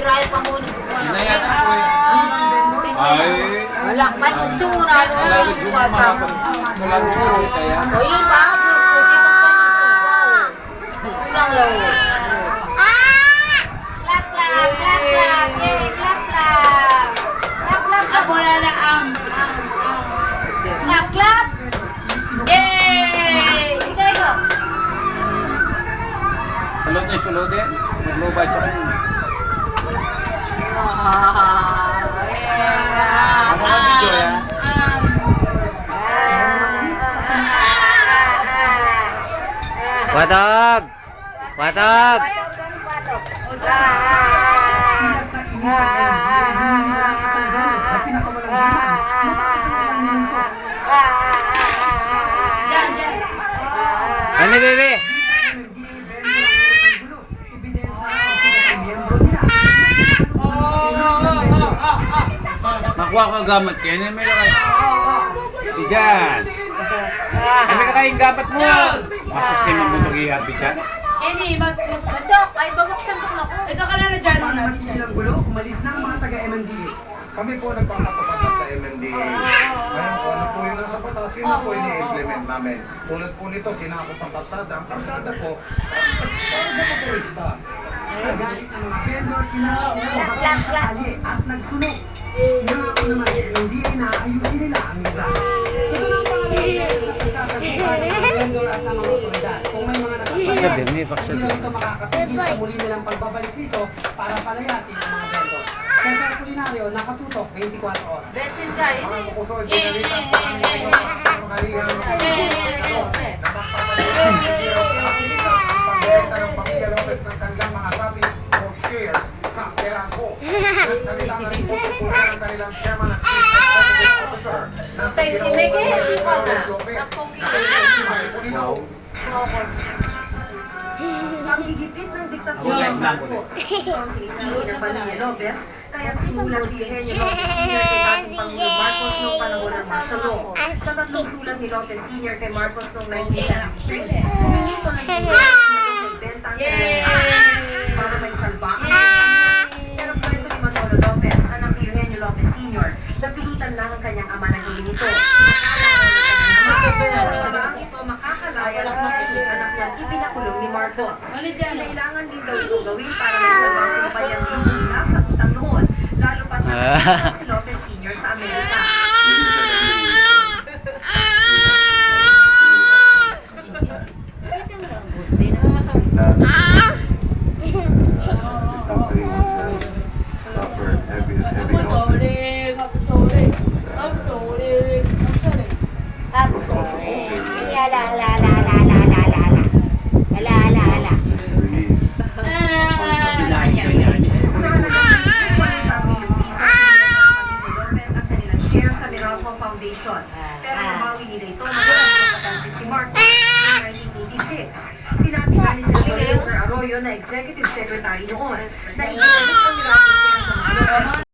Raya pa muna. Hindi yan ako eh. Ay. Wala, may kutsura. Lagi gumahapon. Lagi ko kaya. O yun ba? Kulang lang. Clap, clap, clap, clap. Yay, clap, clap. Clap, clap. Ako na na clap, clap. Yay! Ikaw, ikaw. Sulutin. Maglubay sa kanya. Ako ka video ya. Watag! Watag! Ano, bebe? Makuha ka gamat kaya na may lakay. Diyan. Kami kakain gamat mo. Masaslim ang butong ihabi dyan. Eni, magdok. Ay, bagok santok na ko. Ikaw ka na na dyan. Para matigil ang gulo, umalis na ang mga taga-MNDA. Kami po nagpapatupad sa MNDA. Ngayon po, ano po yun ang sapatas, yun na po ini-implement namin. Tulad po nito, sinakop ang kalsada. Ang kalsada po, para sa turista. Nagalit ang mga vendor, sinakop ang kalye at nagsunog. Nangako naman, hindi ay naayusin nila ang lugar. Ito na ang pangalan sa sasabihan ng mga vendor at ng mga otoridad. Kung may mga Paksabi, may paksabi. hindi ito makakapigil sa muli nilang pagbabalik dito para palayasin ang mga vendor. Cesar Culinario, nakatutok 24 oras. Besin ka, Mga ini. kukusol, pinalitan pa kami ng mga kapangyarihan ng pagbibenta ng Pamilya Lopez ng kanilang mga sabi o shares sa Peranco. Nagsalita na rin po tungkol ng kanilang chairman at chief executive officer na si Raul Lopez. Sabi po nito, Ang higipit ng diktatorya ng Marcos, ito ang sinisisi ng Pamilya Lopez, kaya sinulat si Eugenio Lopez Sr. kay dating Pangulong Marcos noong panahon ng martial law. Sa tatlong sulat ni Lopez Sr. kay Marcos noong 1973, humingi ito ng tulong na nagbenta ang kanilang para may salba ang pamilya. Pero kwento ni Manolo Lopez, anak ni Eugenio Lopez Sr., napilitan lang ang kanyang ama na gawin ito. Ang ito makakalaya ng mga anak niya ipinakulong ni Marcos. Kailangan din daw ito gawin para may sabang kumpanyang hindi nasa utang noon, lalo pat si Lopez Sr. sa Amerika. Foundation. Pero nabawi nila ito matapos si Marcos noong 1986. Sinabi nga ni Senator Arroyo na executive secretary noon na inulit ang Miracle sa mga